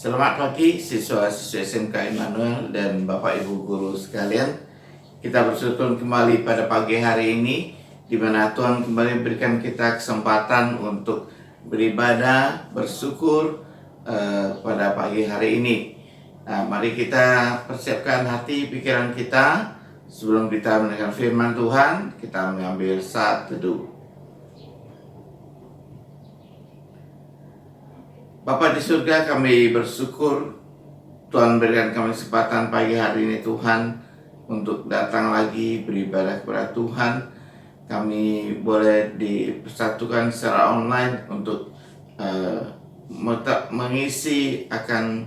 Selamat pagi siswa-siswa SMK Immanuel dan Bapak Ibu guru sekalian. Kita bersyukur kembali pada pagi hari ini, di mana Tuhan kembali memberikan kita kesempatan untuk beribadah, bersyukur pada pagi hari ini. Nah, mari kita persiapkan hati pikiran kita sebelum kita mendengar firman Tuhan. Kita mengambil saat teduh. Bapa di surga, kami bersyukur Tuhan berikan kami kesempatan pagi hari ini Tuhan untuk datang lagi beribadah kepada Tuhan. Kami boleh dipersatukan secara online untuk mengisi akan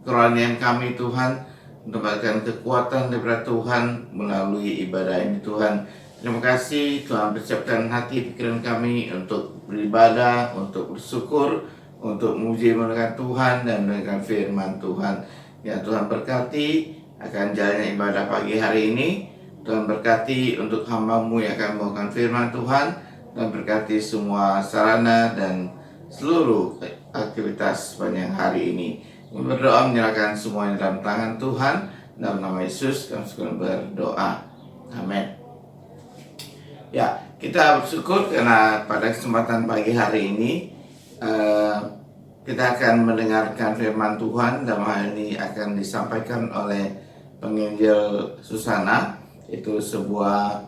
kerohanian kami Tuhan, untuk mendapatkan kekuatan daripada Tuhan melalui ibadah ini Tuhan. Terima kasih Tuhan persiapkan hati pikiran kami untuk beribadah, untuk bersyukur, untuk memuji memuliakan Tuhan dan mendengarkan firman Tuhan. Ya Tuhan berkati akan jalannya ibadah pagi hari ini. Tuhan berkati untuk hamba-Mu yang akan membawakan firman Tuhan, dan berkati semua sarana dan seluruh aktivitas sepanjang hari ini. Kami berdoa menyerahkan semuanya dalam tangan Tuhan. Dalam nama Yesus kami berdoa. Amin. Ya, kita bersyukur karena pada kesempatan pagi hari ini kita akan mendengarkan firman Tuhan. Dalam hal ini akan disampaikan oleh penginjil Susana. Itu sebuah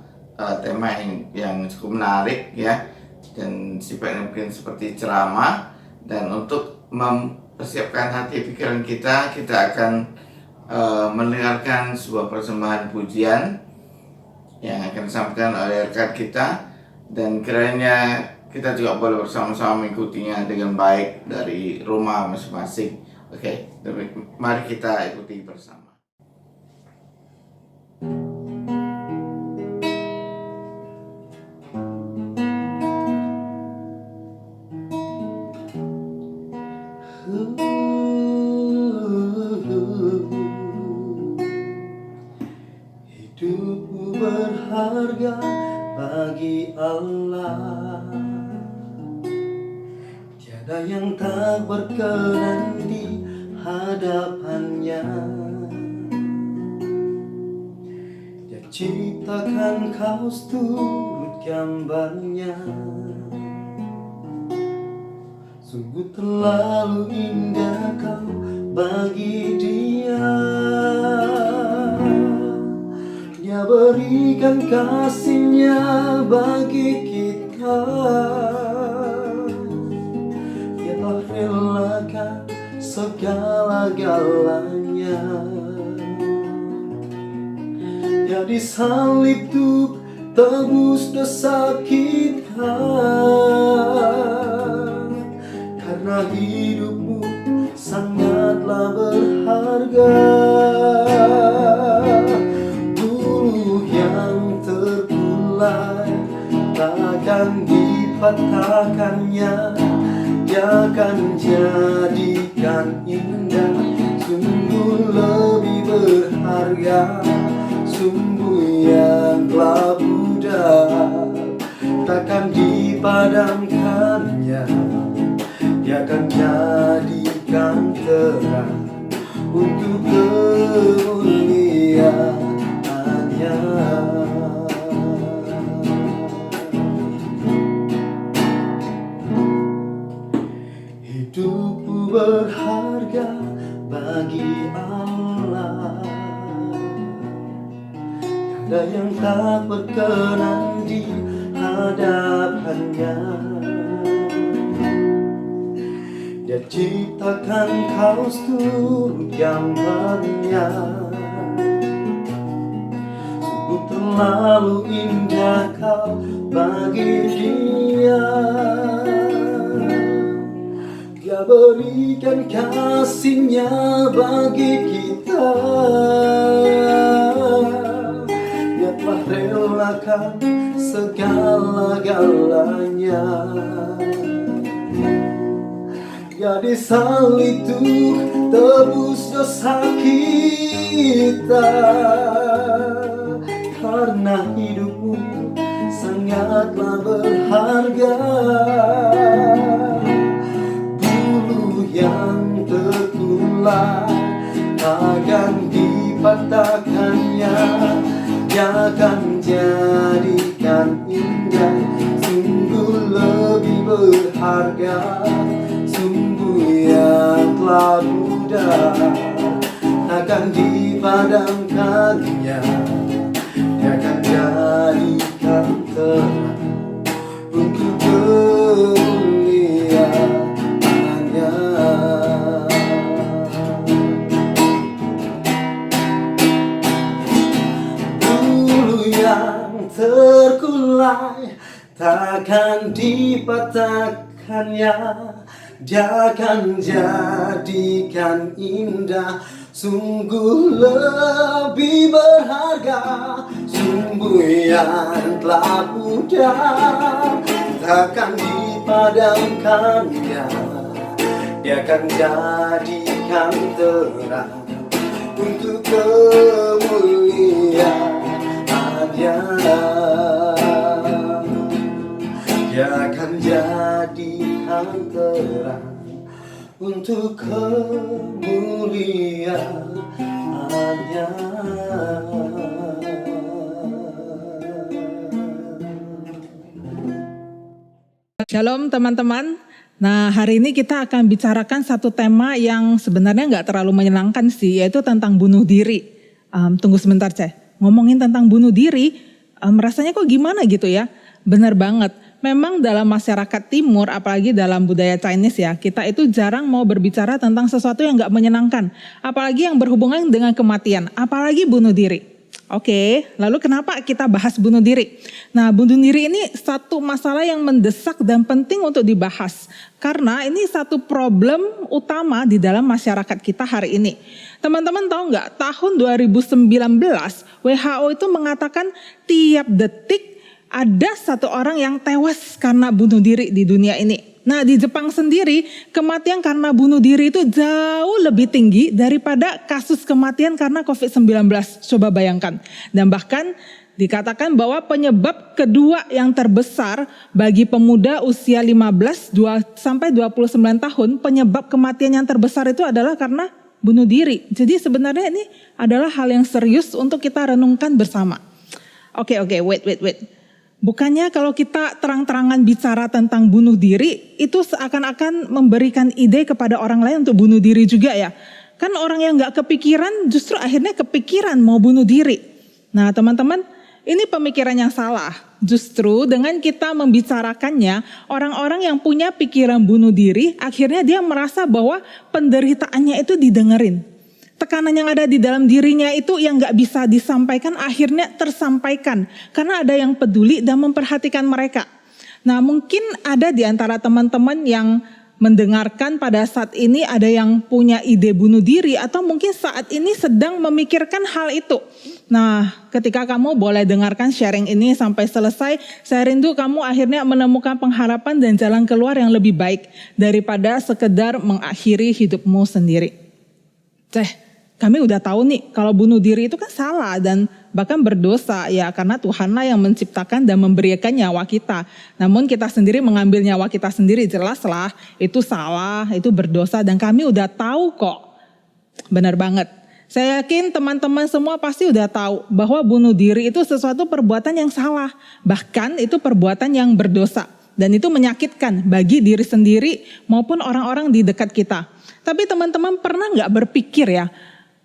tema yang cukup menarik ya, dan sifatnya mungkin seperti ceramah. Dan untuk mempersiapkan hati pikiran kita akan mendengarkan sebuah persembahan pujian yang akan disampaikan oleh rekan kita, dan kiranya kita juga boleh bersama-sama mengikutinya dengan baik dari rumah masing-masing. Oke, mari kita ikuti bersama. Hidupku berharga bagi Allah, tiada yang tak berkenan di hadapannya. Dia ciptakan kau seturut gambarnya, sungguh terlalu indah kau bagi Dia. Dia berikan kasih-Nya bagi kita. Dia telah relakan segala-galanya. Dia disalib untuk tebus dosa kita. Karena hidupmu sangatlah berharga. Takkan dipatahkannya, Dia akan jadikan indah. Sungguh lebih berharga, sungguh yang telah pudar, takkan dipadamkannya. Dia akan jadikan terang untuk kemuliaan-Nya. Hidupku berharga bagi Allah, tiada yang tak berkenan di hadapannya. Dia ciptakan kau seturut gambarnya, sungguh terlalu indah kau bagi Dia. Dia berikan kasih-Nya bagi kita. Dia telah relakan segala-galanya. Dia disalib untuk tebus dosa kita. Karena hidupmu sangatlah berharga. Yang berharga, sumbu yang telah pudar akan dipadamkannya. Dia akan jadikan terang untuk kemuliaannya. Bulu yang terkulai takkan dipatahkannya. Dia akan jadikan indah, sungguh lebih berharga. Sumbu yang telah pudar takkan dipadamkannya. Dia akan jadikan terang untuk kemuliaannya. Dia akan jadikan terang untuk kemuliaannya. Shalom teman-teman. Nah, hari ini kita akan bicarakan satu tema yang sebenarnya nggak terlalu menyenangkan sih, yaitu tentang bunuh diri. Tunggu sebentar, ngomongin tentang bunuh diri, rasanya kok gimana gitu ya? Benar banget. Memang dalam masyarakat timur, apalagi dalam budaya Chinese ya, kita itu jarang mau berbicara tentang sesuatu yang gak menyenangkan. Apalagi yang berhubungan dengan kematian, apalagi bunuh diri. Oke, lalu kenapa kita bahas bunuh diri? Nah, bunuh diri ini satu masalah yang mendesak dan penting untuk dibahas. Karena ini satu problem utama di dalam masyarakat kita hari ini. Teman-teman tahu nggak, tahun 2019 WHO itu mengatakan tiap detik ada satu orang yang tewas karena bunuh diri di dunia ini. Nah, di Jepang sendiri kematian karena bunuh diri itu jauh lebih tinggi daripada kasus kematian karena COVID-19. Coba bayangkan. Dan bahkan dikatakan bahwa penyebab kedua yang terbesar bagi pemuda usia 15 sampai 29 tahun, penyebab kematian yang terbesar itu adalah karena bunuh diri. Jadi sebenarnya ini adalah hal yang serius untuk kita renungkan bersama. Oke, wait. Bukannya kalau kita terang-terangan bicara tentang bunuh diri, itu seakan-akan memberikan ide kepada orang lain untuk bunuh diri juga ya. Kan orang yang gak kepikiran justru akhirnya kepikiran mau bunuh diri. Nah teman-teman, ini pemikiran yang salah. Justru dengan kita membicarakannya, orang-orang yang punya pikiran bunuh diri, akhirnya dia merasa bahwa penderitaannya itu didengerin. Tekanan yang ada di dalam dirinya itu yang gak bisa disampaikan akhirnya tersampaikan. Karena ada yang peduli dan memperhatikan mereka. Nah mungkin ada di antara teman-teman yang mendengarkan pada saat ini ada yang punya ide bunuh diri. Atau mungkin saat ini sedang memikirkan hal itu. Nah ketika kamu boleh dengarkan sharing ini sampai selesai. Saya rindu kamu akhirnya menemukan pengharapan dan jalan keluar yang lebih baik. Daripada sekedar mengakhiri hidupmu sendiri. Kami udah tahu nih kalau bunuh diri itu kan salah dan bahkan berdosa ya karena Tuhanlah yang menciptakan dan memberikan nyawa kita. Namun kita sendiri mengambil nyawa kita sendiri, jelaslah itu salah, itu berdosa dan kami udah tahu kok. Benar banget. Saya yakin teman-teman semua pasti udah tahu bahwa bunuh diri itu sesuatu perbuatan yang salah. Bahkan itu perbuatan yang berdosa dan itu menyakitkan bagi diri sendiri maupun orang-orang di dekat kita. Tapi teman-teman pernah gak berpikir ya,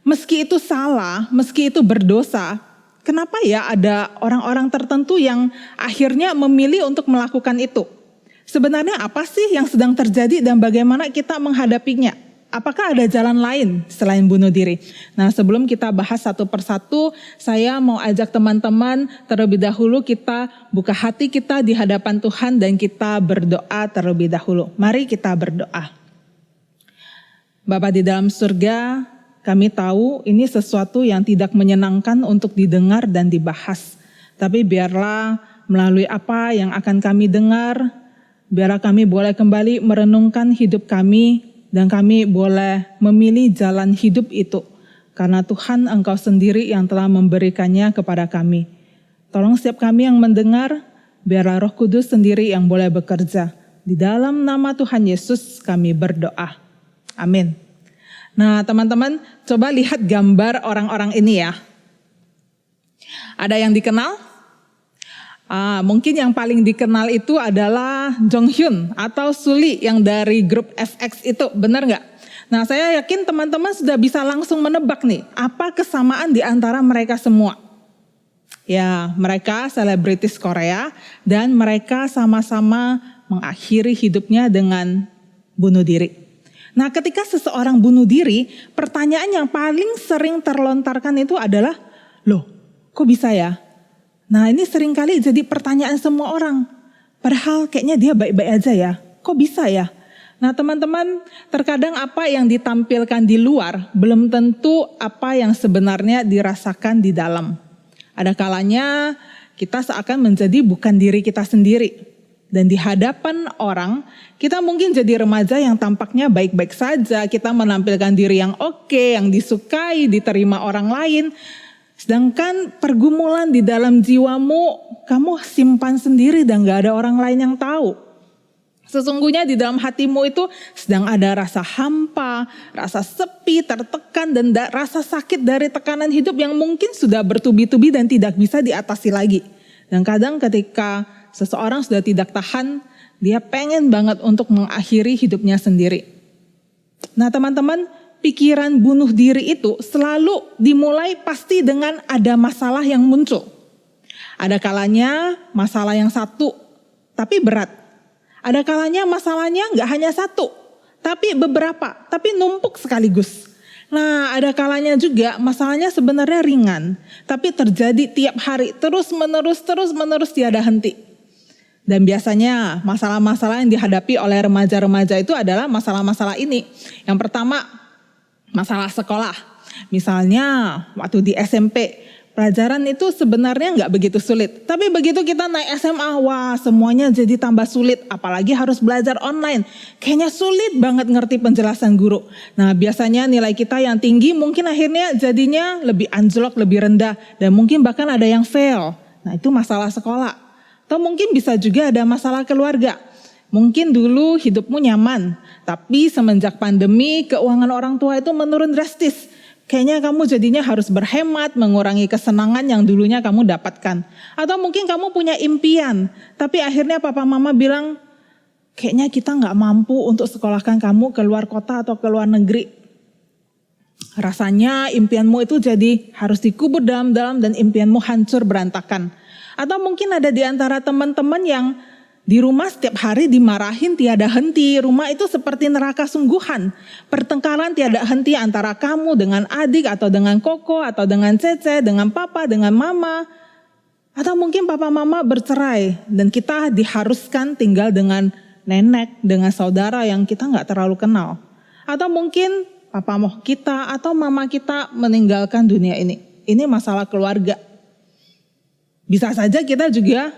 meski itu salah, meski itu berdosa, kenapa ya ada orang-orang tertentu yang akhirnya memilih untuk melakukan itu? Sebenarnya apa sih yang sedang terjadi dan bagaimana kita menghadapinya? Apakah ada jalan lain selain bunuh diri? Nah sebelum kita bahas satu persatu, saya mau ajak teman-teman terlebih dahulu kita buka hati kita di hadapan Tuhan dan kita berdoa terlebih dahulu. Mari kita berdoa. Bapa di dalam surga, kami tahu ini sesuatu yang tidak menyenangkan untuk didengar dan dibahas. Tapi biarlah melalui apa yang akan kami dengar, biarlah kami boleh kembali merenungkan hidup kami dan kami boleh memilih jalan hidup itu. Karena Tuhan Engkau sendiri yang telah memberikannya kepada kami. Tolong setiap kami yang mendengar, biarlah Roh Kudus sendiri yang boleh bekerja. Di dalam nama Tuhan Yesus kami berdoa. Amin. Nah teman-teman coba lihat gambar orang-orang ini ya. Ada yang dikenal? Mungkin yang paling dikenal itu adalah Jong Hyun atau Suli yang dari grup FX itu, benar nggak? Nah, saya yakin teman-teman sudah bisa langsung menebak nih, apa kesamaan di antara mereka semua. Ya, mereka selebritis Korea dan mereka sama-sama mengakhiri hidupnya dengan bunuh diri. Nah, ketika seseorang bunuh diri, pertanyaan yang paling sering terlontarkan itu adalah, loh, kok bisa ya? Nah, ini seringkali jadi pertanyaan semua orang. Padahal kayaknya dia baik-baik aja ya. Kok bisa ya? Nah, teman-teman, terkadang apa yang ditampilkan di luar belum tentu apa yang sebenarnya dirasakan di dalam. Ada kalanya kita seakan menjadi bukan diri kita sendiri. Dan di hadapan orang, kita mungkin jadi remaja yang tampaknya baik-baik saja. Kita menampilkan diri yang oke, yang disukai, diterima orang lain. Sedangkan pergumulan di dalam jiwamu, kamu simpan sendiri dan gak ada orang lain yang tahu. Sesungguhnya di dalam hatimu itu sedang ada rasa hampa, rasa sepi, tertekan, dan rasa sakit dari tekanan hidup yang mungkin sudah bertubi-tubi dan tidak bisa diatasi lagi. Dan kadang ketika seseorang sudah tidak tahan, dia pengen banget untuk mengakhiri hidupnya sendiri. Nah, teman-teman, pikiran bunuh diri itu selalu dimulai pasti dengan ada masalah yang muncul. Ada kalanya masalah yang satu, tapi berat. Ada kalanya masalahnya nggak hanya satu, tapi beberapa, tapi numpuk sekaligus. Nah, ada kalanya juga masalahnya sebenarnya ringan, tapi terjadi tiap hari, terus menerus tiada henti. Dan biasanya masalah-masalah yang dihadapi oleh remaja-remaja itu adalah masalah-masalah ini. Yang pertama, masalah sekolah. Misalnya waktu di SMP, pelajaran itu sebenarnya nggak begitu sulit. Tapi begitu kita naik SMA, wah semuanya jadi tambah sulit. Apalagi harus belajar online. Kayaknya sulit banget ngerti penjelasan guru. Nah, biasanya nilai kita yang tinggi mungkin akhirnya jadinya lebih anjlok, lebih rendah. Dan mungkin bahkan ada yang fail. Nah, itu masalah sekolah. Atau mungkin bisa juga ada masalah keluarga. Mungkin dulu hidupmu nyaman, tapi semenjak pandemi keuangan orang tua itu menurun drastis. Kayaknya kamu jadinya harus berhemat, mengurangi kesenangan yang dulunya kamu dapatkan. Atau mungkin kamu punya impian, tapi akhirnya papa mama bilang, kayaknya kita gak mampu untuk sekolahkan kamu ke luar kota atau ke luar negeri. Rasanya impianmu itu jadi harus dikubur dalam-dalam dan impianmu hancur berantakan. Atau mungkin ada di antara teman-teman yang di rumah setiap hari dimarahin tiada henti. Rumah itu seperti neraka sungguhan. Pertengkaran tiada henti antara kamu dengan adik atau dengan koko atau dengan cece, dengan papa, dengan mama. Atau mungkin papa mama bercerai dan kita diharuskan tinggal dengan nenek, dengan saudara yang kita gak terlalu kenal. Atau mungkin papa kita atau mama kita meninggalkan dunia ini. Ini masalah keluarga. Bisa saja kita juga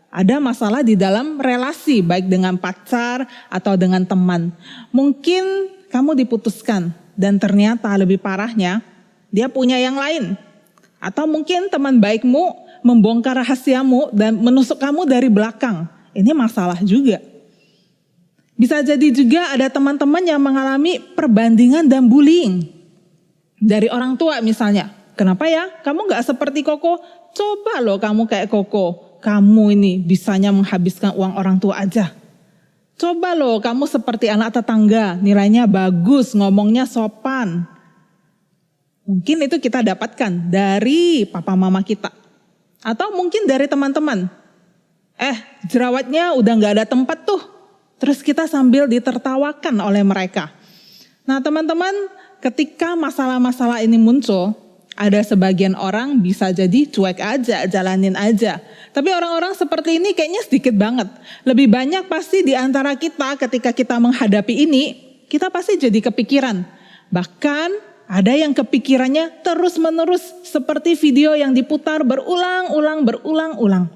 ada masalah di dalam relasi, baik dengan pacar atau dengan teman. Mungkin kamu diputuskan dan ternyata lebih parahnya dia punya yang lain. Atau mungkin teman baikmu membongkar rahasiamu dan menusuk kamu dari belakang. Ini masalah juga. Bisa jadi juga ada teman-teman yang mengalami perbandingan dan bullying. Dari orang tua misalnya. Kenapa ya? Kamu gak seperti Koko? Coba loh kamu kayak Koko. Kamu ini bisanya menghabiskan uang orang tua aja. Coba loh kamu seperti anak tetangga, nilainya bagus, ngomongnya sopan. Mungkin itu kita dapatkan dari papa mama kita. Atau mungkin dari teman-teman. Jerawatnya udah gak ada tempat tuh. Terus kita sambil ditertawakan oleh mereka. Nah, teman-teman, ketika masalah-masalah ini muncul, ada sebagian orang bisa jadi cuek aja, jalanin aja. Tapi orang-orang seperti ini kayaknya sedikit banget. Lebih banyak pasti di antara kita ketika kita menghadapi ini, kita pasti jadi kepikiran. Bahkan ada yang kepikirannya terus-menerus seperti video yang diputar berulang-ulang.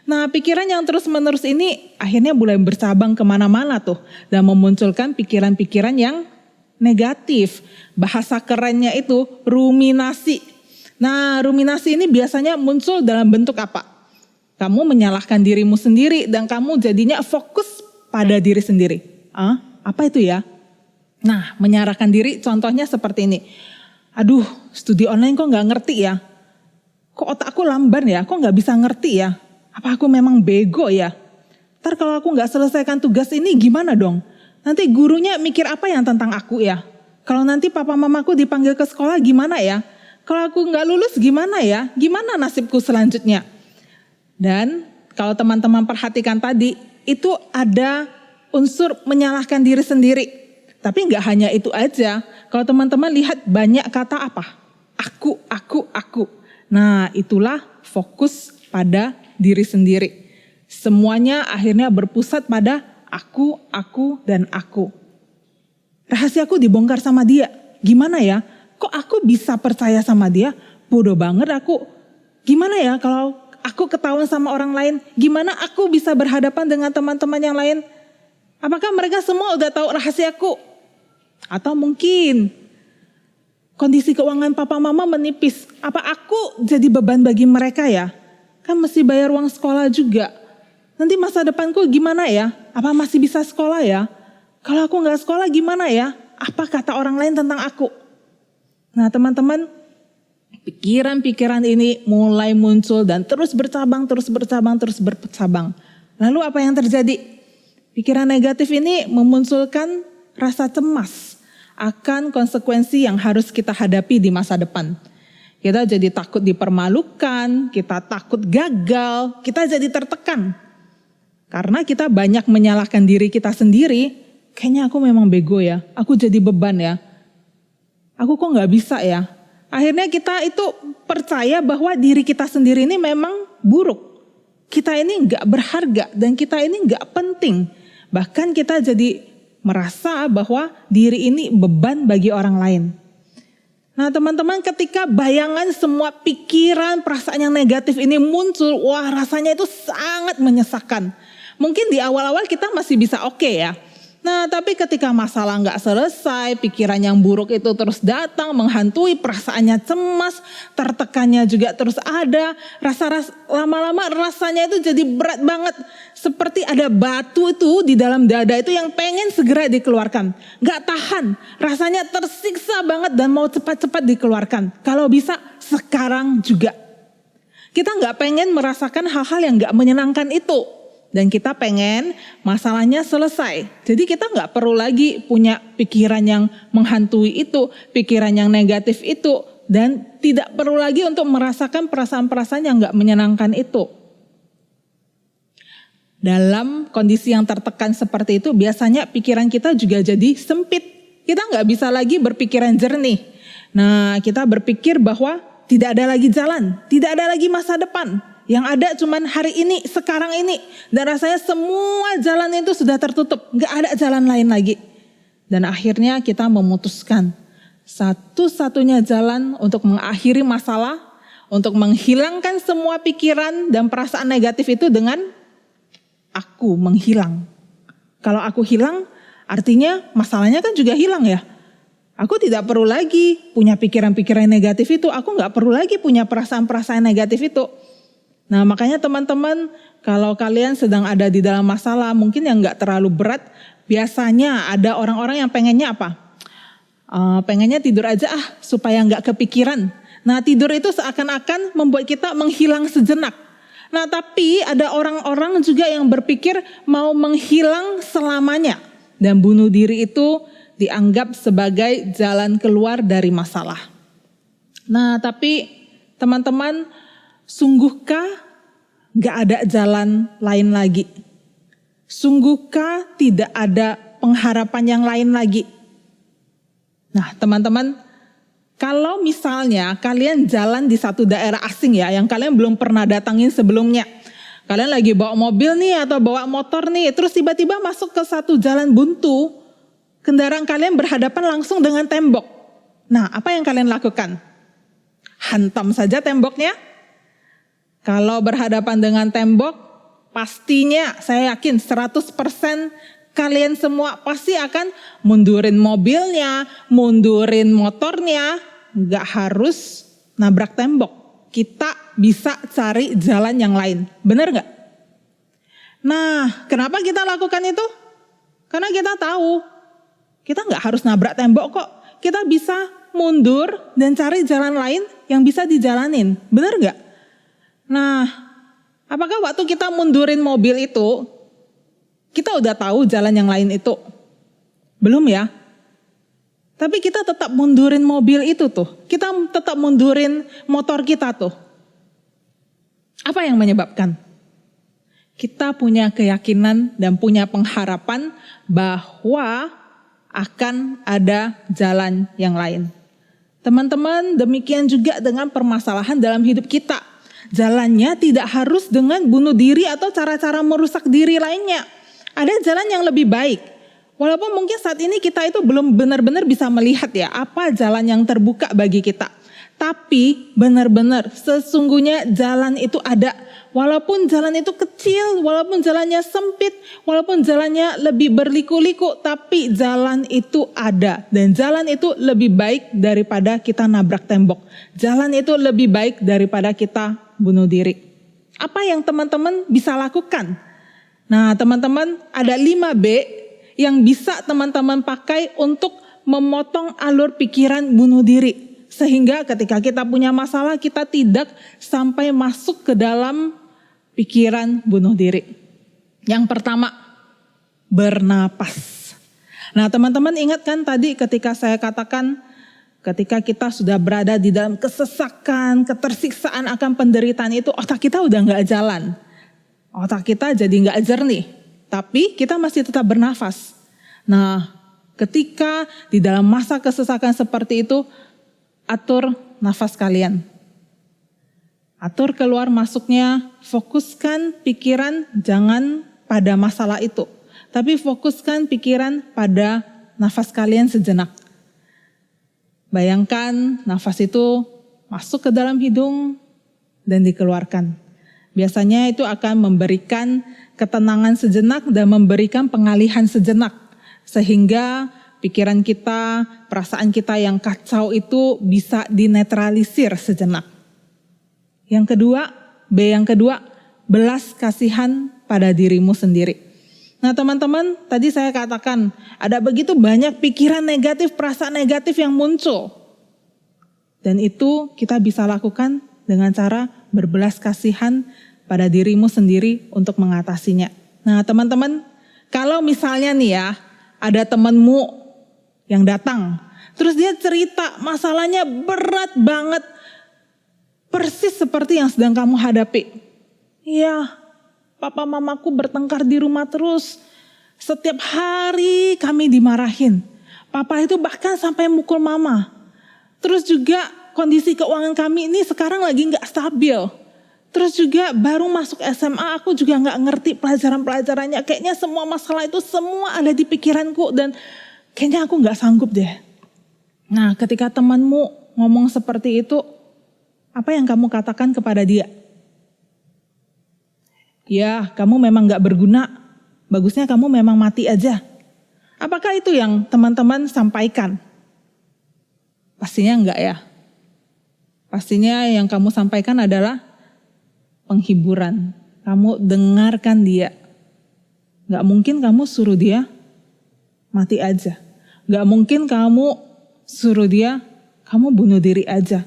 Nah, pikiran yang terus-menerus ini akhirnya mulai bercabang kemana-mana tuh. Dan memunculkan pikiran-pikiran yang negatif. Bahasa kerennya itu ruminasi. Nah, ruminasi ini biasanya muncul dalam bentuk apa? Kamu menyalahkan dirimu sendiri dan kamu jadinya fokus pada diri sendiri. Apa itu ya? Nah, menyalahkan diri contohnya seperti ini. Aduh, studi online kok gak ngerti ya? Kok otakku lamban ya? Kok gak bisa ngerti ya? Apa aku memang bego ya? Ntar kalau aku gak selesaikan tugas ini gimana dong? Nanti gurunya mikir apa yang tentang aku ya? Kalau nanti papa mamaku dipanggil ke sekolah gimana ya? Kalau aku gak lulus gimana ya? Gimana nasibku selanjutnya? Dan kalau teman-teman perhatikan tadi, itu ada unsur menyalahkan diri sendiri. Tapi gak hanya itu aja. Kalau teman-teman lihat banyak kata apa? Aku. Nah, itulah fokus pada diri sendiri. Semuanya akhirnya berpusat pada aku, dan aku. Rahasiaku dibongkar sama dia. Gimana ya? Kok aku bisa percaya sama dia? Bodoh banget aku. Gimana ya kalau aku ketahuan sama orang lain? Gimana aku bisa berhadapan dengan teman-teman yang lain? Apakah mereka semua udah tahu rahasiaku? Atau mungkin kondisi keuangan papa mama menipis. Apa aku jadi beban bagi mereka ya? Kan mesti bayar uang sekolah juga. Nanti masa depanku gimana ya? Apa masih bisa sekolah ya? Kalau aku gak sekolah gimana ya? Apa kata orang lain tentang aku? Nah teman-teman, pikiran-pikiran ini mulai muncul dan terus bercabang. Lalu apa yang terjadi? Pikiran negatif ini memunculkan rasa cemas akan konsekuensi yang harus kita hadapi di masa depan. Kita jadi takut dipermalukan, kita takut gagal, kita jadi tertekan. Karena kita banyak menyalahkan diri kita sendiri, kayaknya aku memang bego ya, aku jadi beban ya. Aku kok gak bisa ya. Akhirnya kita itu percaya bahwa diri kita sendiri ini memang buruk. Kita ini gak berharga dan kita ini gak penting. Bahkan kita jadi merasa bahwa diri ini beban bagi orang lain. Nah teman-teman, ketika bayangan semua pikiran, perasaan yang negatif ini muncul, wah rasanya itu sangat menyesakan. Mungkin di awal-awal kita masih bisa oke ya. Nah tapi ketika masalah gak selesai, pikiran yang buruk itu terus datang, menghantui, perasaannya cemas, tertekannya juga terus ada. Lama-lama rasanya itu jadi berat banget. Seperti ada batu itu di dalam dada itu yang pengen segera dikeluarkan. Gak tahan, rasanya tersiksa banget dan mau cepat-cepat dikeluarkan. Kalau bisa sekarang juga. Kita gak pengen merasakan hal-hal yang gak menyenangkan itu. Dan kita pengen masalahnya selesai. Jadi kita gak perlu lagi punya pikiran yang menghantui itu, pikiran yang negatif itu. Dan tidak perlu lagi untuk merasakan perasaan-perasaan yang gak menyenangkan itu. Dalam kondisi yang tertekan seperti itu, biasanya pikiran kita juga jadi sempit. Kita gak bisa lagi berpikiran jernih. Nah, kita berpikir bahwa tidak ada lagi jalan, tidak ada lagi masa depan. Yang ada cuman hari ini, sekarang ini. Dan rasanya semua jalan itu sudah tertutup. Gak ada jalan lain lagi. Dan akhirnya kita memutuskan satu-satunya jalan untuk mengakhiri masalah, untuk menghilangkan semua pikiran dan perasaan negatif itu dengan aku menghilang. Kalau aku hilang, artinya masalahnya kan juga hilang ya. Aku tidak perlu lagi punya pikiran-pikiran negatif itu. Aku gak perlu lagi punya perasaan-perasaan negatif itu. Nah makanya teman-teman, kalau kalian sedang ada di dalam masalah mungkin yang gak terlalu berat, biasanya ada orang-orang yang pengennya apa? Pengennya tidur aja supaya gak kepikiran. Nah tidur itu seakan-akan membuat kita menghilang sejenak. Nah tapi ada orang-orang juga yang berpikir mau menghilang selamanya. Dan bunuh diri itu dianggap sebagai jalan keluar dari masalah. Nah tapi teman-teman, sungguhkah gak ada jalan lain lagi? Sungguhkah tidak ada pengharapan yang lain lagi? Nah teman-teman, kalau misalnya kalian jalan di satu daerah asing ya, yang kalian belum pernah datangin sebelumnya. Kalian lagi bawa mobil nih atau bawa motor nih, terus tiba-tiba masuk ke satu jalan buntu. Kendaraan kalian berhadapan langsung dengan tembok. Nah apa yang kalian lakukan? Hantam saja temboknya. Kalau berhadapan dengan tembok, pastinya saya yakin 100% kalian semua pasti akan mundurin mobilnya, mundurin motornya. Gak harus nabrak tembok. Kita bisa cari jalan yang lain. Benar gak? Nah, kenapa kita lakukan itu? Karena kita tahu, kita gak harus nabrak tembok kok. Kita bisa mundur dan cari jalan lain yang bisa dijalanin. Benar gak? Nah, Apakah waktu kita mundurin mobil itu, kita udah tahu jalan yang lain itu? Belum ya? Tapi kita tetap mundurin mobil itu tuh. Kita tetap mundurin motor kita tuh. Apa yang menyebabkan? Kita punya keyakinan dan punya pengharapan bahwa akan ada jalan yang lain. Teman-teman, demikian juga dengan permasalahan dalam hidup kita. Jalannya tidak harus dengan bunuh diri atau cara-cara merusak diri lainnya. Ada jalan yang lebih baik. Walaupun mungkin saat ini kita itu belum benar-benar bisa melihat ya apa jalan yang terbuka bagi kita. Tapi benar-benar sesungguhnya jalan itu ada. Walaupun jalan itu kecil, walaupun jalannya sempit, walaupun jalannya lebih berliku-liku, tapi jalan itu ada. Dan jalan itu lebih baik daripada kita nabrak tembok. Jalan itu lebih baik daripada kita bunuh diri. Apa yang teman-teman bisa lakukan? Nah, teman-teman, ada 5B yang bisa teman-teman pakai untuk memotong alur pikiran bunuh diri. Sehingga ketika kita punya masalah, kita tidak sampai masuk ke dalam pikiran bunuh diri. Yang pertama, bernapas. Nah, teman-teman ingat kan tadi ketika saya katakan, ketika kita sudah berada di dalam kesesakan, ketersiksaan akan penderitaan itu, otak kita udah gak jalan. Otak kita jadi gak jernih. Tapi kita masih tetap bernafas. Nah, ketika di dalam masa kesesakan seperti itu, atur nafas kalian. Atur keluar masuknya, fokuskan pikiran jangan pada masalah itu. Tapi fokuskan pikiran pada nafas kalian sejenak. Bayangkan nafas itu masuk ke dalam hidung dan dikeluarkan. Biasanya itu akan memberikan ketenangan sejenak dan memberikan pengalihan sejenak. Sehingga pikiran kita, perasaan kita yang kacau itu bisa dinetralisir sejenak. Yang kedua, B yang kedua, belas kasihan pada dirimu sendiri. Nah teman-teman, tadi saya katakan ada begitu banyak pikiran negatif, perasaan negatif yang muncul. Dan itu kita bisa lakukan dengan cara berbelas kasihan pada dirimu sendiri untuk mengatasinya. Nah teman-teman, kalau misalnya nih ya, ada temanmu yang datang, terus dia cerita masalahnya berat banget, persis seperti yang sedang kamu hadapi. Iya, papa mamaku bertengkar di rumah terus, setiap hari kami dimarahin. Papa itu bahkan sampai mukul mama. Terus juga kondisi keuangan kami ini sekarang lagi gak stabil. Terus juga baru masuk SMA aku juga gak ngerti pelajaran-pelajarannya. Kayaknya semua masalah itu semua ada di pikiranku dan kayaknya aku gak sanggup deh. Nah ketika temanmu ngomong seperti itu, apa yang kamu katakan kepada dia? Ya kamu memang gak berguna, bagusnya kamu memang mati aja. Apakah itu yang teman-teman sampaikan? Pastinya enggak ya. Pastinya yang kamu sampaikan adalah penghiburan. Kamu dengarkan dia. Gak mungkin kamu suruh dia mati aja. Gak mungkin kamu suruh dia, kamu bunuh diri aja.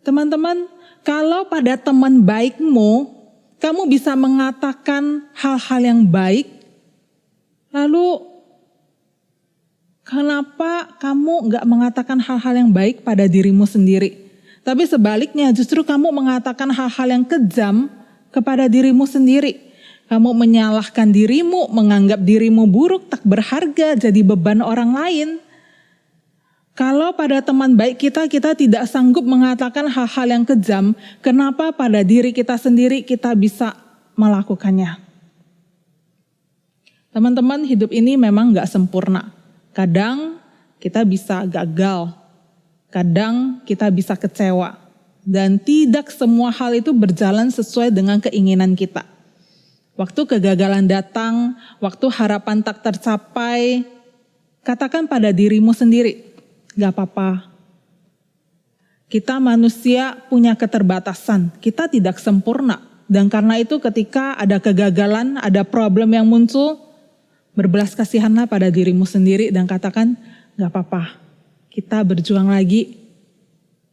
Teman-teman, kalau pada teman baikmu, kamu bisa mengatakan hal-hal yang baik, lalu kenapa kamu gak mengatakan hal-hal yang baik pada dirimu sendiri? Tapi sebaliknya justru kamu mengatakan hal-hal yang kejam kepada dirimu sendiri. Kamu menyalahkan dirimu, menganggap dirimu buruk, tak berharga, jadi beban orang lain. Kalau pada teman baik kita tidak sanggup mengatakan hal-hal yang kejam, kenapa pada diri kita sendiri kita bisa melakukannya? Teman-teman, hidup ini memang gak sempurna. Kadang kita bisa gagal, kadang kita bisa kecewa. Dan tidak semua hal itu berjalan sesuai dengan keinginan kita. Waktu kegagalan datang, waktu harapan tak tercapai, katakan pada dirimu sendiri, gak apa-apa. Kita manusia punya keterbatasan, kita tidak sempurna. Dan karena itu ketika ada kegagalan, ada problem yang muncul, berbelas kasihanlah pada dirimu sendiri dan katakan, gak apa-apa. Kita berjuang lagi,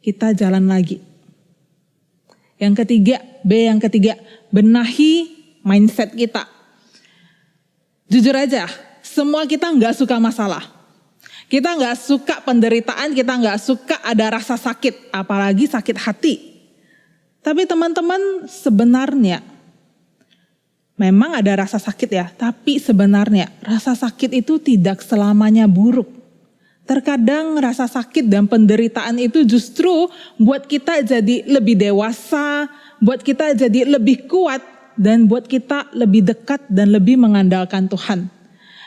kita jalan lagi. Yang ketiga, B yang ketiga, benahi mindset kita. Jujur aja, semua kita nggak suka masalah. Kita nggak suka penderitaan, kita nggak suka ada rasa sakit, apalagi sakit hati. Tapi teman-teman, sebenarnya memang ada rasa sakit ya, tapi sebenarnya rasa sakit itu tidak selamanya buruk. Terkadang rasa sakit dan penderitaan itu justru buat kita jadi lebih dewasa, buat kita jadi lebih kuat, dan buat kita lebih dekat dan lebih mengandalkan Tuhan.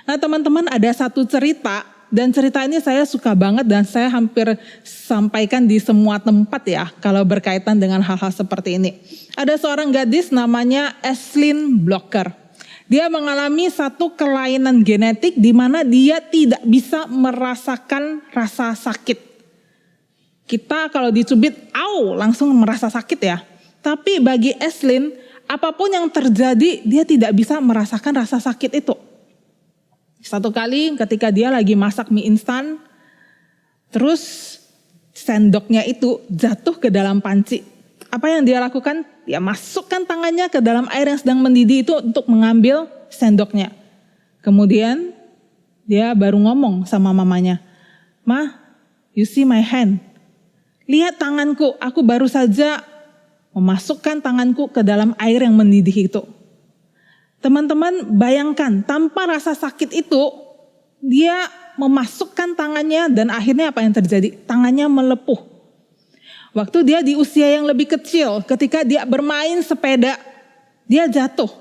Nah teman-teman, ada satu cerita, dan cerita ini saya suka banget dan saya hampir sampaikan di semua tempat ya kalau berkaitan dengan hal-hal seperti ini. Ada seorang gadis namanya Aislinn Blocker. Dia mengalami satu kelainan genetik di mana dia tidak bisa merasakan rasa sakit. Kita kalau dicubit, langsung merasa sakit ya. Tapi bagi Aislinn, apapun yang terjadi, dia tidak bisa merasakan rasa sakit itu. Satu kali ketika dia lagi masak mie instan, terus sendoknya itu jatuh ke dalam panci. Apa yang dia lakukan? Dia masukkan tangannya ke dalam air yang sedang mendidih itu untuk mengambil sendoknya. Kemudian dia baru ngomong sama mamanya, "Ma, you see my hand? Lihat tanganku, aku baru saja memasukkan tanganku ke dalam air yang mendidih itu." Teman-teman bayangkan, tanpa rasa sakit itu, dia memasukkan tangannya dan akhirnya apa yang terjadi? Tangannya melepuh. Waktu dia di usia yang lebih kecil, ketika dia bermain sepeda, dia jatuh.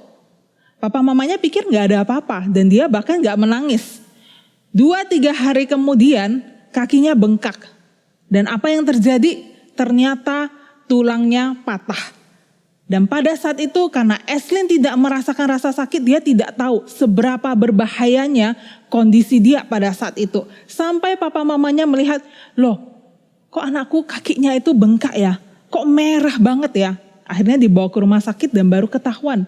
Papa mamanya pikir gak ada apa-apa dan dia bahkan gak menangis. 2-3 hari kemudian kakinya bengkak. Dan apa yang terjadi? Ternyata tulangnya patah. Dan pada saat itu karena Aislinn tidak merasakan rasa sakit, dia tidak tahu seberapa berbahayanya kondisi dia pada saat itu. Sampai papa mamanya melihat, loh kok anakku kakinya itu bengkak ya, kok merah banget ya. Akhirnya dibawa ke rumah sakit dan baru ketahuan.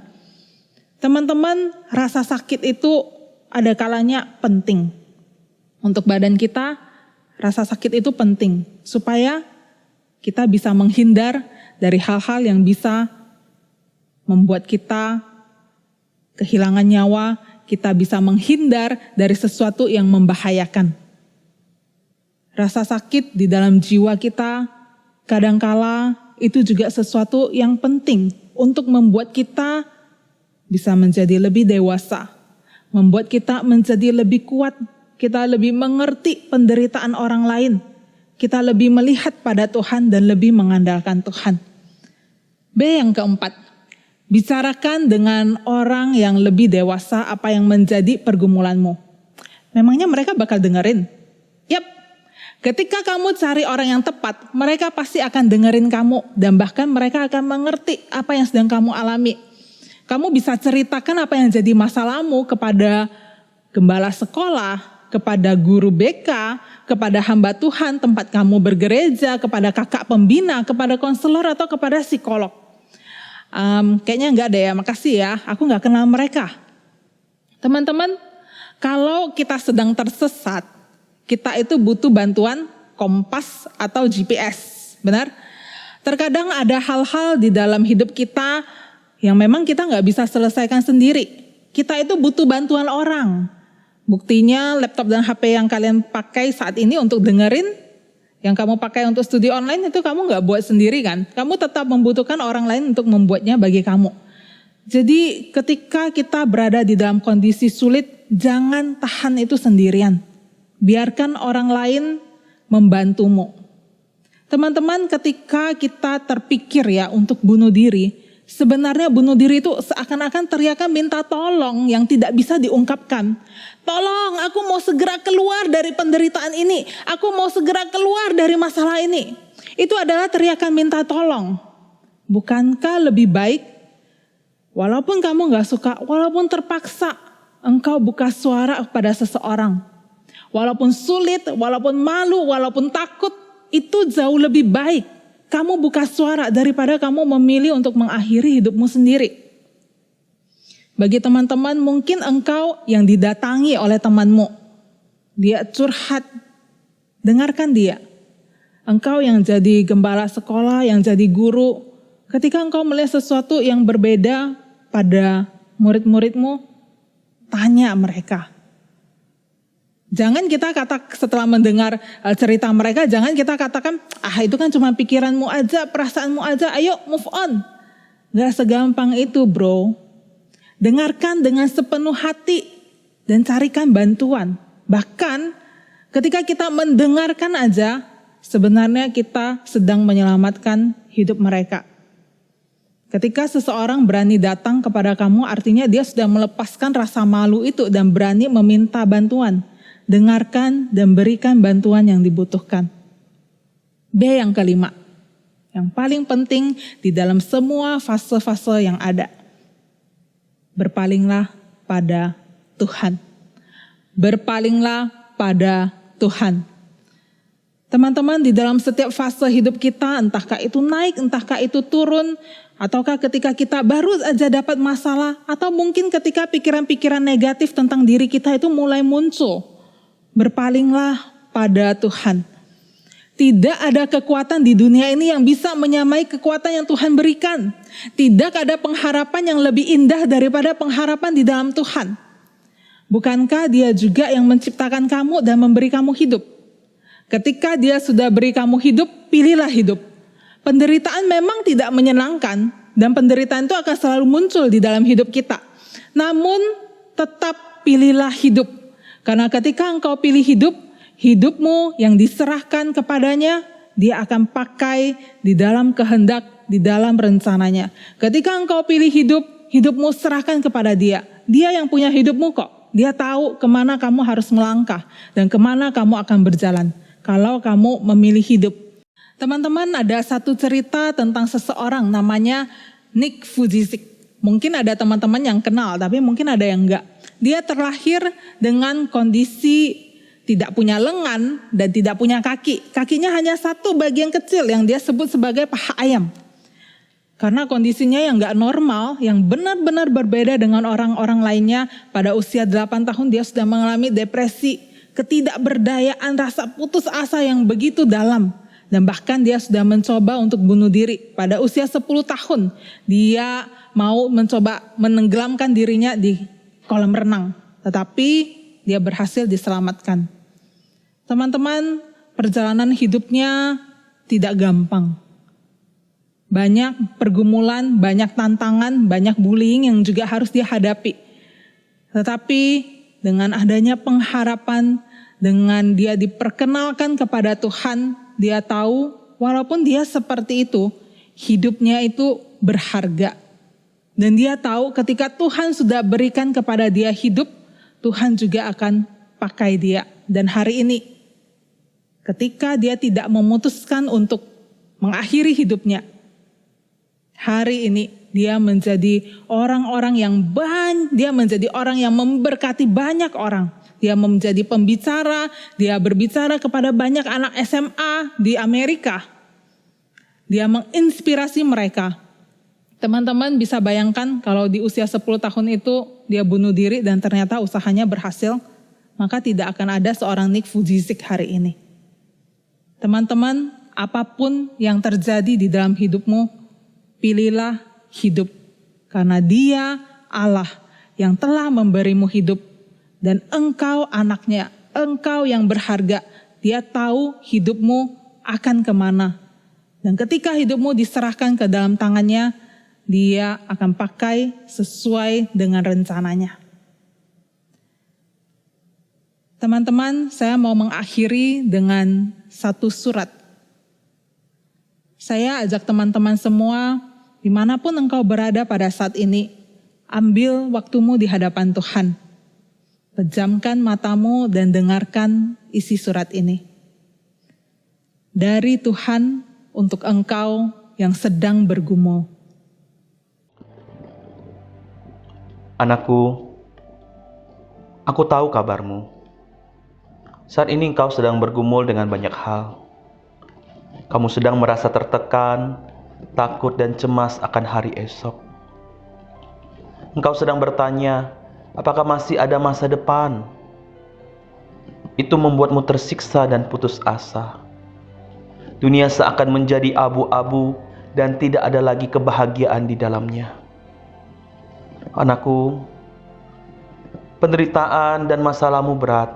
Teman-teman, rasa sakit itu ada kalanya penting. Untuk badan kita, rasa sakit itu penting supaya kita bisa menghindar dari hal-hal yang bisa membuat kita kehilangan nyawa, kita bisa menghindar dari sesuatu yang membahayakan. Rasa sakit di dalam jiwa kita kadangkala itu juga sesuatu yang penting untuk membuat kita bisa menjadi lebih dewasa, membuat kita menjadi lebih kuat, kita lebih mengerti penderitaan orang lain, kita lebih melihat pada Tuhan dan lebih mengandalkan Tuhan. B yang keempat, bicarakan dengan orang yang lebih dewasa apa yang menjadi pergumulanmu. Memangnya mereka bakal dengerin? Yap. Ketika kamu cari orang yang tepat, mereka pasti akan dengerin kamu dan bahkan mereka akan mengerti apa yang sedang kamu alami. Kamu bisa ceritakan apa yang jadi masalahmu kepada gembala sekolah, kepada guru BK, kepada hamba Tuhan tempat kamu bergereja, kepada kakak pembina, kepada konselor atau kepada psikolog. Kayaknya enggak deh ya, makasih ya, aku enggak kenal mereka. Teman-teman, kalau kita sedang tersesat, kita itu butuh bantuan kompas atau GPS, benar? Terkadang ada hal-hal di dalam hidup kita yang memang kita nggak bisa selesaikan sendiri. Kita itu butuh bantuan orang. Buktinya laptop dan HP yang kalian pakai saat ini untuk dengerin, yang kamu pakai untuk studi online itu kamu nggak buat sendiri kan? Kamu tetap membutuhkan orang lain untuk membuatnya bagi kamu. Jadi ketika kita berada di dalam kondisi sulit, jangan tahan itu sendirian. Biarkan orang lain membantumu. Teman-teman, ketika kita terpikir ya untuk bunuh diri, sebenarnya bunuh diri itu seakan-akan teriakan minta tolong yang tidak bisa diungkapkan. Tolong, aku mau segera keluar dari penderitaan ini. Aku mau segera keluar dari masalah ini. Itu adalah teriakan minta tolong. Bukankah lebih baik, walaupun kamu gak suka, walaupun terpaksa, engkau buka suara kepada seseorang. Walaupun sulit, walaupun malu, walaupun takut, itu jauh lebih baik. Kamu buka suara daripada kamu memilih untuk mengakhiri hidupmu sendiri. Bagi teman-teman, mungkin engkau yang didatangi oleh temanmu. Dia curhat, dengarkan dia. Engkau yang jadi gembala sekolah, yang jadi guru, Ketika engkau melihat sesuatu yang berbeda pada murid-muridmu, tanya mereka. Jangan kita setelah mendengar cerita mereka, jangan kita katakan, itu kan cuma pikiranmu aja, perasaanmu aja, ayo move on. Gak segampang itu bro. Dengarkan dengan sepenuh hati dan carikan bantuan. Bahkan ketika kita mendengarkan aja, sebenarnya kita sedang menyelamatkan hidup mereka. Ketika seseorang berani datang kepada kamu, artinya dia sudah melepaskan rasa malu itu dan berani meminta bantuan. Dengarkan dan berikan bantuan yang dibutuhkan. B yang kelima, yang paling penting di dalam semua fase-fase yang ada. Berpalinglah pada Tuhan. Berpalinglah pada Tuhan. Teman-teman, di dalam setiap fase hidup kita, entahkah itu naik, entahkah itu turun, ataukah ketika kita baru aja dapat masalah, atau mungkin ketika pikiran-pikiran negatif tentang diri kita itu mulai muncul. Berpalinglah pada Tuhan. Tidak ada kekuatan di dunia ini yang bisa menyamai kekuatan yang Tuhan berikan. Tidak ada pengharapan yang lebih indah daripada pengharapan di dalam Tuhan. Bukankah Dia juga yang menciptakan kamu dan memberi kamu hidup? Ketika Dia sudah beri kamu hidup, pilihlah hidup. Penderitaan memang tidak menyenangkan dan penderitaan itu akan selalu muncul di dalam hidup kita. Namun tetap pilihlah hidup. Karena ketika engkau pilih hidup, hidupmu yang diserahkan kepadanya, Dia akan pakai di dalam kehendak, di dalam rencananya. Ketika engkau pilih hidup, hidupmu serahkan kepada Dia. Dia yang punya hidupmu kok. Dia tahu kemana kamu harus melangkah dan kemana kamu akan berjalan. Kalau kamu memilih hidup. Teman-teman, ada satu cerita tentang seseorang namanya Nick Vujicic. Mungkin ada teman-teman yang kenal, tapi mungkin ada yang enggak. Dia terlahir dengan kondisi tidak punya lengan dan tidak punya kaki. Kakinya hanya satu bagian kecil yang dia sebut sebagai paha ayam. Karena kondisinya yang enggak normal, yang benar-benar berbeda dengan orang-orang lainnya. Pada usia 8 tahun dia sudah mengalami depresi, ketidakberdayaan, rasa putus asa yang begitu dalam. Dan bahkan dia sudah mencoba untuk bunuh diri. Pada usia 10 tahun dia mau mencoba menenggelamkan dirinya di kolam renang, tetapi dia berhasil diselamatkan. Teman-teman, perjalanan hidupnya tidak gampang. Banyak pergumulan, banyak tantangan, banyak bullying yang juga harus dia hadapi. Tetapi dengan adanya pengharapan, dengan dia diperkenalkan kepada Tuhan, dia tahu walaupun dia seperti itu, hidupnya itu berharga. Dan dia tahu ketika Tuhan sudah berikan kepada dia hidup, Tuhan juga akan pakai dia. Dan hari ini, ketika dia tidak memutuskan untuk mengakhiri hidupnya, hari ini dia menjadi dia menjadi orang yang memberkati banyak orang. Dia menjadi pembicara, dia berbicara kepada banyak anak SMA di Amerika. Dia menginspirasi mereka. Teman-teman bisa bayangkan kalau di usia 10 tahun itu dia bunuh diri dan ternyata usahanya berhasil, maka tidak akan ada seorang Nick Vujicic hari ini. Teman-teman, apapun yang terjadi di dalam hidupmu, pilihlah hidup. Karena Dia Allah yang telah memberimu hidup dan engkau anaknya, engkau yang berharga. Dia tahu hidupmu akan kemana. Dan ketika hidupmu diserahkan ke dalam tangannya, Dia akan pakai sesuai dengan rencananya. Teman-teman, saya mau mengakhiri dengan satu surat. Saya ajak teman-teman semua, dimanapun engkau berada pada saat ini, ambil waktumu di hadapan Tuhan. Pejamkan matamu dan dengarkan isi surat ini. Dari Tuhan untuk engkau yang sedang bergumul. Anakku, aku tahu kabarmu. Saat ini engkau sedang bergumul dengan banyak hal. Kamu sedang merasa tertekan, takut dan cemas akan hari esok. Engkau sedang bertanya, apakah masih ada masa depan? Itu membuatmu tersiksa dan putus asa. Dunia seakan menjadi abu-abu dan tidak ada lagi kebahagiaan di dalamnya. Anakku, penderitaan dan masalahmu berat.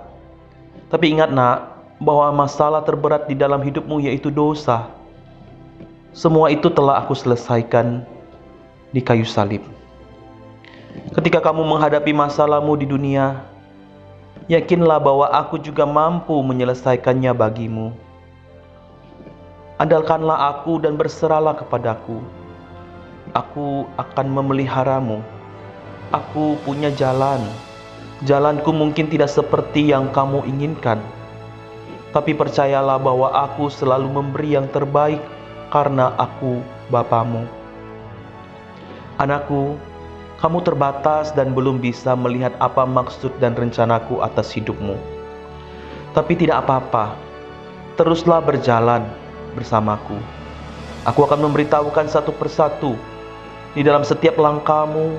Tapi ingat nak, bahwa masalah terberat di dalam hidupmu yaitu dosa. Semua itu telah aku selesaikan di kayu salib. Ketika kamu menghadapi masalahmu di dunia, yakinlah bahwa aku juga mampu menyelesaikannya bagimu. Andalkanlah aku dan berserahlah kepadaku. Aku akan memeliharamu. Aku punya jalan. Jalanku mungkin tidak seperti yang kamu inginkan, tapi percayalah bahwa aku selalu memberi yang terbaik karena aku Bapamu. Anakku, kamu terbatas dan belum bisa melihat apa maksud dan rencanaku atas hidupmu. Tapi tidak apa-apa, teruslah berjalan bersamaku. Aku akan memberitahukan satu persatu. Di dalam setiap langkahmu,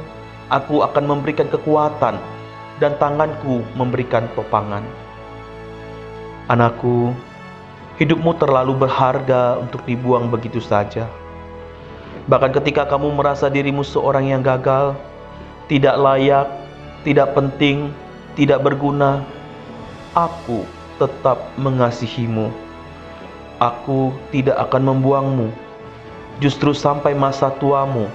aku akan memberikan kekuatan dan tanganku memberikan topangan. Anakku, hidupmu terlalu berharga untuk dibuang begitu saja. Bahkan ketika kamu merasa dirimu seorang yang gagal, tidak layak, tidak penting, tidak berguna, aku tetap mengasihimu. Aku tidak akan membuangmu. Justru sampai masa tuamu,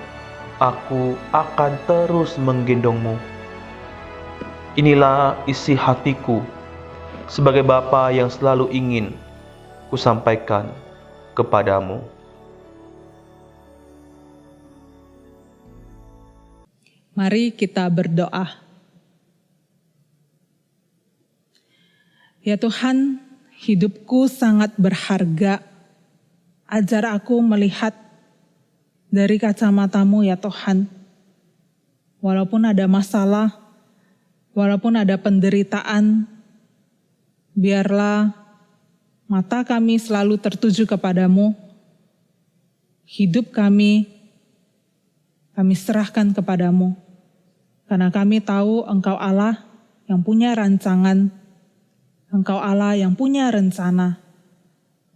aku akan terus menggendongmu. Inilah isi hatiku sebagai Bapa yang selalu ingin kusampaikan kepadamu. Mari kita berdoa. Ya Tuhan, hidupku sangat berharga. Ajar aku melihat dari kacamata-Mu ya Tuhan. Walaupun ada masalah, walaupun ada penderitaan, biarlah mata kami selalu tertuju kepadamu. Hidup kami serahkan kepadamu. Karena kami tahu Engkau Allah yang punya rancangan, Engkau Allah yang punya rencana,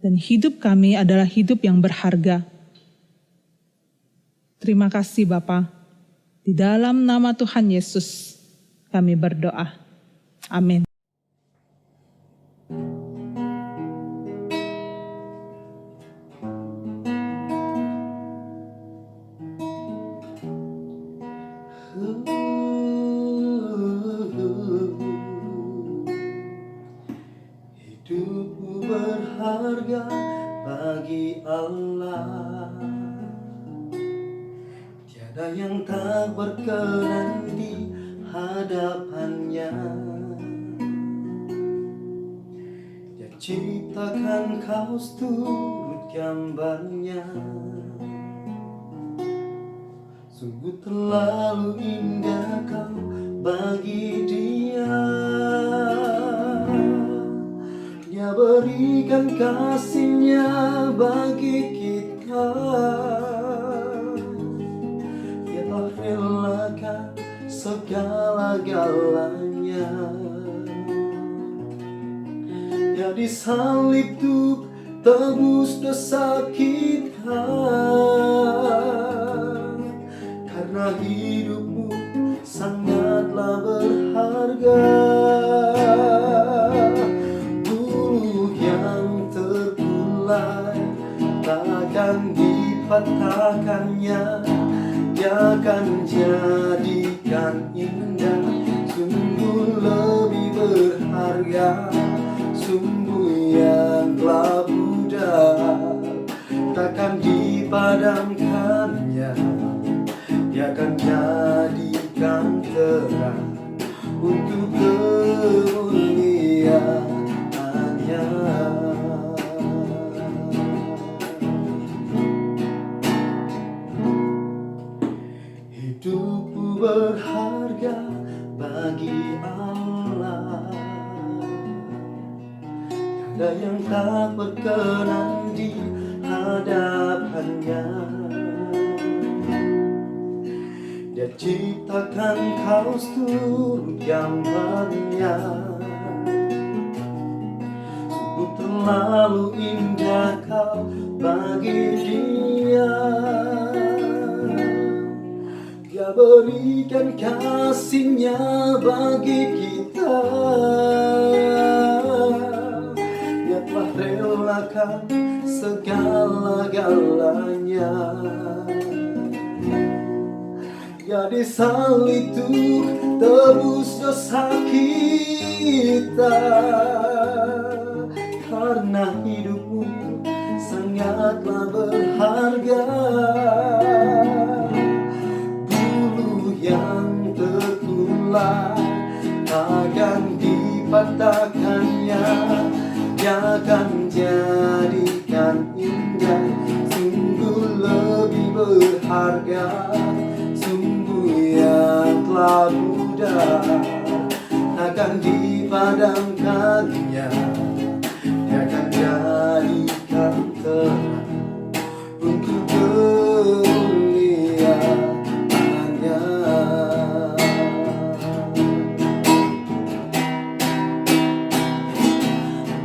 dan hidup kami adalah hidup yang berharga. Terima kasih Bapa. Di dalam nama Tuhan Yesus kami berdoa. Amin. Hidupku berharga bagi Allah. Tiada yang tak berkenan di hadapannya. Dia ciptakan kaos turut gambarnya. Sungguh terlalu indah kau bagi dia. Dia berikan kasih-Nya bagi kita. Dia telah relakan segala-galanya. Dia disalib untuk tebus dosa kita. Karena hidupmu sangatlah berharga. Buluh yang terkulai takkan dipatahkannya. Dia akan jadikan indah. Sungguh lebih berharga. Sumbu yang telah pudar takkan dipadamkannya. Dia akan jadikan terang untuk kemuliaan-Nya. Hidupku berharga bagi Allah. Tiada yang tak berkenan di hadapannya. Dia ciptakan kaos turut gambarnya. Sungguh terlalu indah kau bagi dia. Dia berikan kasihnya bagi kita. Dia telah relakan segala-galanya. Dia disalib itu tebus dosa kita. Karena hidupmu sangatlah berharga. Bulu yang terkulai takkan dipatahkannya. Dia akan jadikan indah, sungguh lebih berharga. Sumbu yang telah pudar akan dipadamkannya. Dia akan jadikan terang untuk kemuliaannya.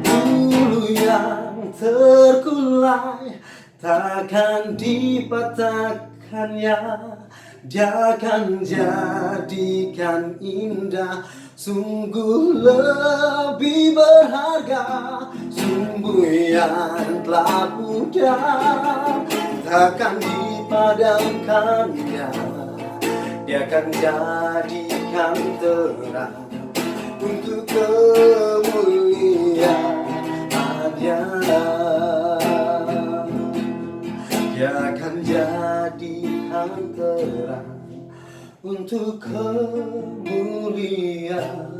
Bulu yang terkulai takkan dipatahkannya. Dia akan jadikan indah, sungguh lebih berharga. Sumbu yang telah pudar takkan dipadamkannya. Dia akan jadikan terang untuk kemuliaannya. Dia akan jadikan terang untuk kemuliaannya.